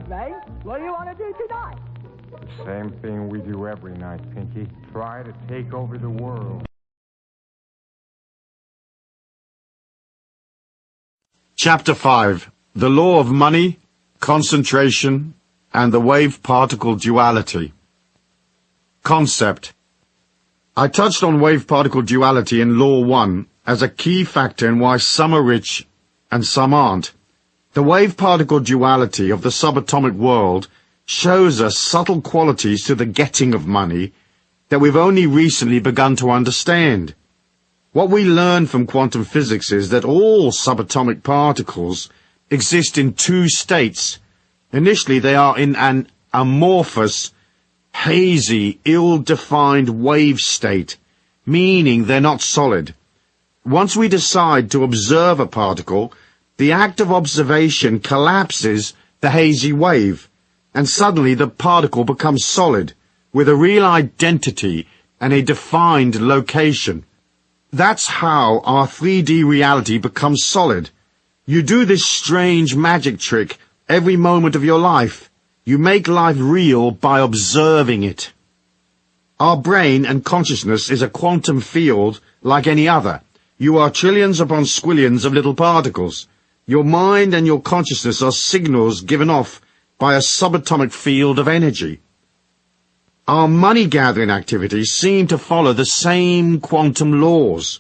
Ray. What do you want to do tonight? Same thing we do every night, Pinky. Try to take over the world. Chapter 5. The Law of Money, Concentration, and the Wave-Particle Duality. Concept. I touched on wave-particle duality in Law 1 as a key factor in why some are rich and some aren't. The wave-particle duality of the subatomic world shows us subtle qualities to the getting of money that we've only recently begun to understand. What we learn from quantum physics is that all subatomic particles exist in two states. Initially, they are in an amorphous, hazy, ill-defined wave state, meaning they're not solid. Once we decide to observe a particle, the act of observation collapses the hazy wave, and suddenly the particle becomes solid, with a real identity and a defined location. That's how our 3D reality becomes solid. You do this strange magic trick every moment of your life. You make life real by observing it. Our brain and consciousness is a quantum field like any other. You are trillions upon squillions of little particles. Your mind and your consciousness are signals given off by a subatomic field of energy. Our money-gathering activities seem to follow the same quantum laws.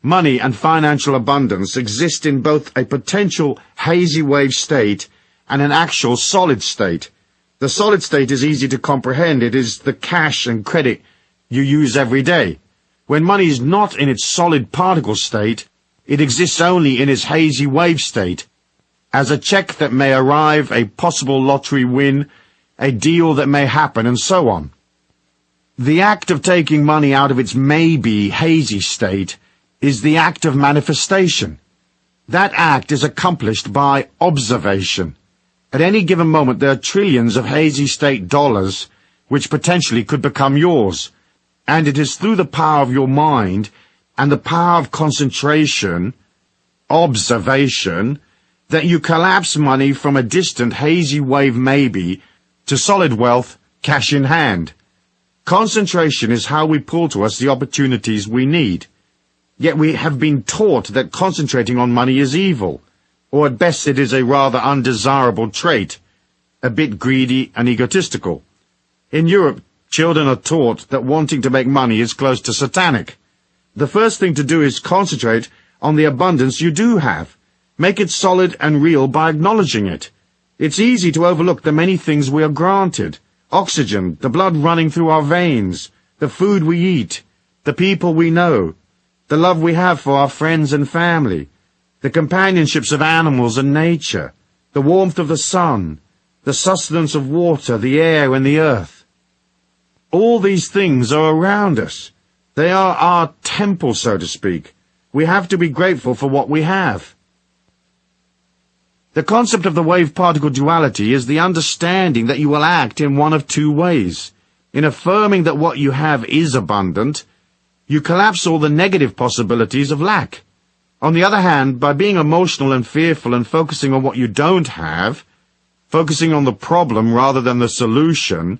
Money and financial abundance exist in both a potential hazy wave state and an actual solid state. The solid state is easy to comprehend. It is the cash and credit you use every day. When money is not in its solid particle state, it exists only in its hazy wave state, as a check that may arrive, a possible lottery win, a deal that may happen, and so on. The act of taking money out of its maybe hazy state is the act of manifestation. That act is accomplished by observation. At any given moment there are trillions of hazy state dollars which potentially could become yours, and it is through the power of your mind and the power of concentration, observation, that you collapse money from a distant hazy wave maybe to solid wealth, cash in hand. Concentration is how we pull to us the opportunities we need. Yet we have been taught that concentrating on money is evil, or at best it is a rather undesirable trait, a bit greedy and egotistical. In Europe, children are taught that wanting to make money is close to satanic. The first thing to do is concentrate on the abundance you do have. Make it solid and real by acknowledging it. It's easy to overlook the many things we are granted. Oxygen, the blood running through our veins, the food we eat, the people we know, the love we have for our friends and family, the companionships of animals and nature, the warmth of the sun, the sustenance of water, the air and the earth. All these things are around us. They are our temple, so to speak. We have to be grateful for what we have. The concept of the wave-particle duality is the understanding that you will act in one of two ways. In affirming that what you have is abundant, you collapse all the negative possibilities of lack. On the other hand, by being emotional and fearful and focusing on what you don't have, focusing on the problem rather than the solution,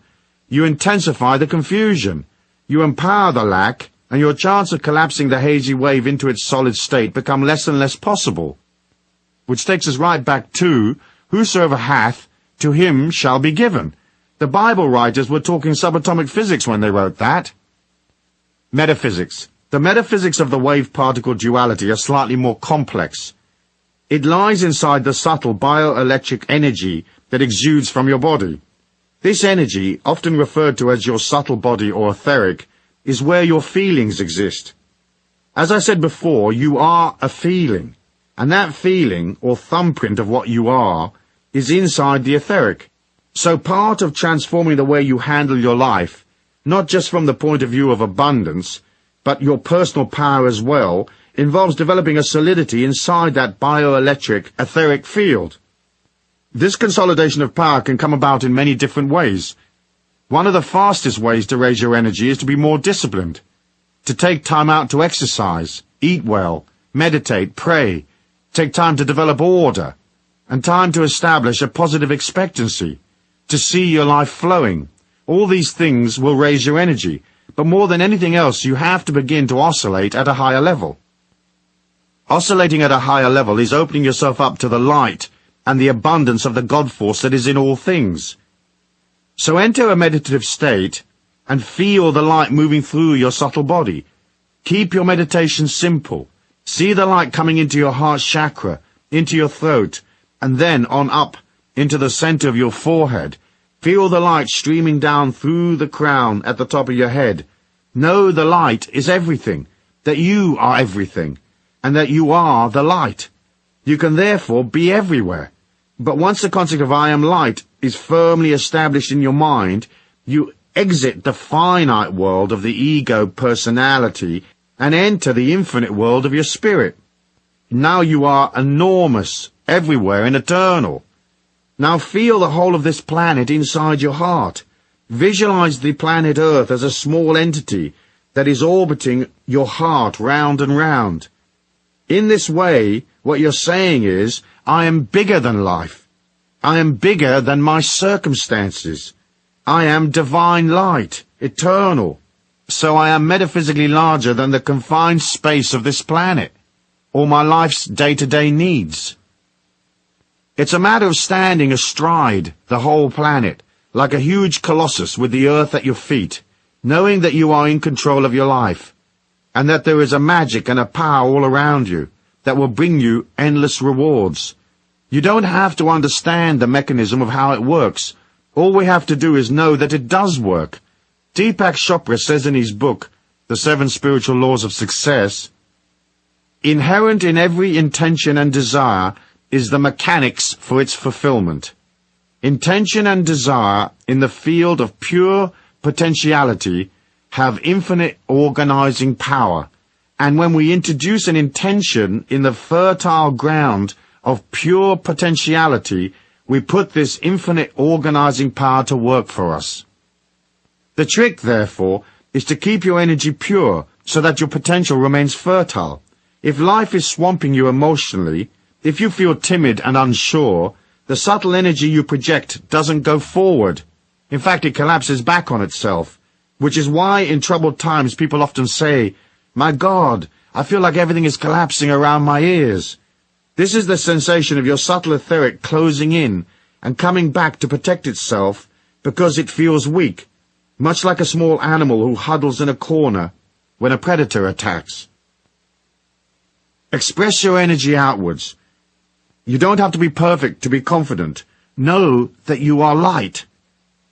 you intensify the confusion. You empower the lack, and your chance of collapsing the hazy wave into its solid state become less and less possible. Which takes us right back to, whosoever hath, to him shall be given. The Bible writers were talking subatomic physics when they wrote that. Metaphysics. The metaphysics of the wave-particle duality are slightly more complex. It lies inside the subtle bioelectric energy that exudes from your body. This energy, often referred to as your subtle body or etheric, is where your feelings exist. As I said before, you are a feeling. And that feeling, or thumbprint of what you are, is inside the etheric. So part of transforming the way you handle your life, not just from the point of view of abundance, but your personal power as well, involves developing a solidity inside that bioelectric etheric field. This consolidation of power can come about in many different ways. One of the fastest ways to raise your energy is to be more disciplined, to take time out to exercise, eat well, meditate, pray, take time to develop order. and time to establish a positive expectancy, to see your life flowing. All these things will raise your energy, but more than anything else, you have to begin to oscillate at a higher level. Oscillating at a higher level is opening yourself up to the light and the abundance of the God force that is in all things. So enter a meditative state and feel the light moving through your subtle body. Keep your meditation simple. See the light coming into your heart chakra, into your throat, and then on up into the center of your forehead. Feel the light streaming down through the crown at the top of your head. Know the light is everything, that you are everything, and that you are the light. You can therefore be everywhere. But once the concept of I am light is firmly established in your mind, you exit the finite world of the ego personality and enter the infinite world of your spirit. Now you are enormous, everywhere and eternal. Now feel the whole of this planet inside your heart. Visualize the planet Earth as a small entity that is orbiting your heart round and round. In this way, what you're saying is, I am bigger than life. I am bigger than my circumstances. I am divine light, eternal. So I am metaphysically larger than the confined space of this planet, or my life's day-to-day needs. It's a matter of standing astride the whole planet, like a huge colossus with the earth at your feet, knowing that you are in control of your life, and that there is a magic and a power all around you that will bring you endless rewards. You don't have to understand the mechanism of how it works. All we have to do is know that it does work. Deepak Chopra says in his book, The 7 Spiritual Laws of Success, inherent in every intention and desire is the mechanics for its fulfillment. Intention and desire in the field of pure potentiality have infinite organizing power, and when we introduce an intention in the fertile ground of pure potentiality, we put this infinite organizing power to work for us. The trick, therefore, is to keep your energy pure so that your potential remains fertile. If life is swamping you emotionally, if you feel timid and unsure, the subtle energy you project doesn't go forward. In fact, it collapses back on itself, which is why in troubled times people often say, "My God, I feel like everything is collapsing around my ears." This is the sensation of your subtle etheric closing in and coming back to protect itself because it feels weak, much like a small animal who huddles in a corner when a predator attacks. Express your energy outwards. You don't have to be perfect to be confident. Know that you are light,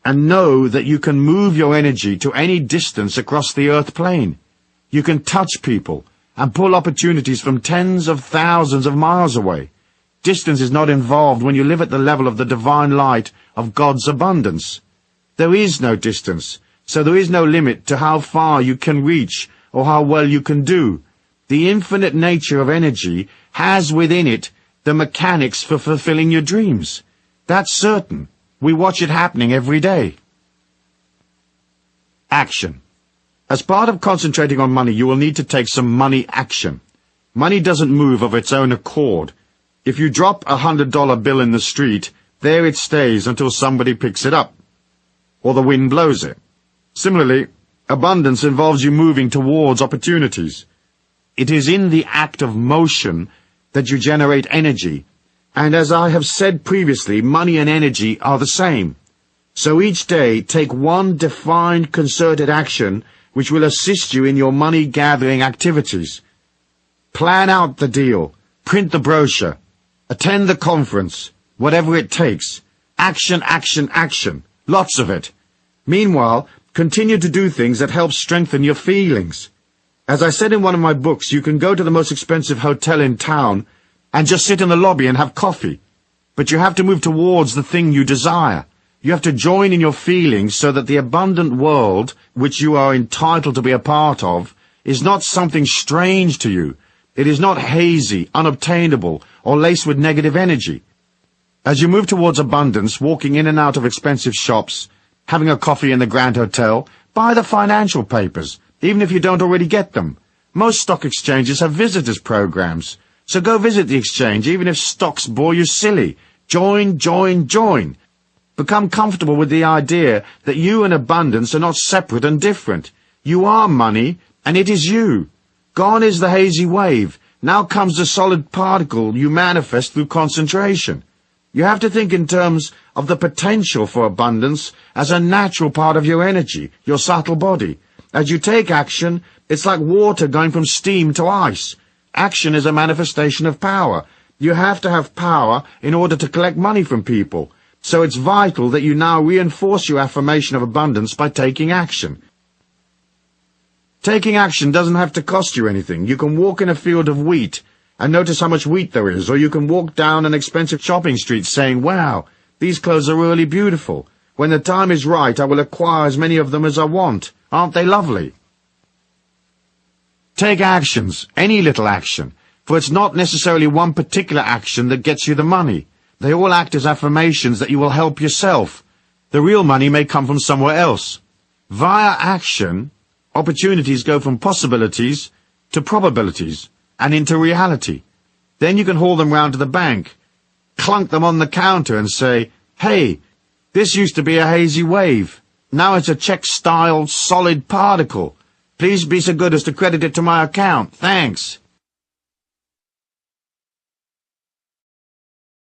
and know that you can move your energy to any distance across the earth plane. You can touch people and pull opportunities from tens of thousands of miles away. Distance is not involved when you live at the level of the divine light of God's abundance. There is no distance, so there is no limit to how far you can reach or how well you can do. The infinite nature of energy has within it the mechanics for fulfilling your dreams. That's certain. We watch it happening every day. Action. As part of concentrating on money, you will need to take some money action. Money doesn't move of its own accord. If you drop a $100 bill in the street, there it stays until somebody picks it up, or the wind blows it. Similarly, abundance involves you moving towards opportunities. It is in the act of motion that you generate energy, and as I have said previously, money and energy are the same. So each day, take one defined concerted action which will assist you in your money-gathering activities. Plan out the deal, print the brochure, attend the conference, whatever it takes. Action, action, action. Lots of it. Meanwhile, continue to do things that help strengthen your feelings. As I said in one of my books, you can go to the most expensive hotel in town and just sit in the lobby and have coffee. But you have to move towards the thing you desire. You have to join in your feelings so that the abundant world, which you are entitled to be a part of, is not something strange to you. It is not hazy, unobtainable, or laced with negative energy. As you move towards abundance, walking in and out of expensive shops, having a coffee in the Grand Hotel, buy the financial papers, even if you don't already get them. Most stock exchanges have visitors programs. So go visit the exchange, even if stocks bore you silly. Join, join, join. Become comfortable with the idea that you and abundance are not separate and different. You are money, and it is you. Gone is the hazy wave. Now comes the solid particle you manifest through concentration. You have to think in terms of the potential for abundance as a natural part of your energy, your subtle body. As you take action, it's like water going from steam to ice. Action is a manifestation of power. You have to have power in order to collect money from people. So it's vital that you now reinforce your affirmation of abundance by taking action. Taking action doesn't have to cost you anything. You can walk in a field of wheat and notice how much wheat there is, or you can walk down an expensive shopping street saying, "Wow, these clothes are really beautiful. When the time is right, I will acquire as many of them as I want. Aren't they lovely?" Take actions, any little action, for it's not necessarily one particular action that gets you the money. They all act as affirmations that you will help yourself. The real money may come from somewhere else. Via action, opportunities go from possibilities to probabilities and into reality. Then you can haul them round to the bank, clunk them on the counter and say, "Hey, this used to be a hazy wave. Now it's a check-style solid particle. Please be so good as to credit it to my account. Thanks."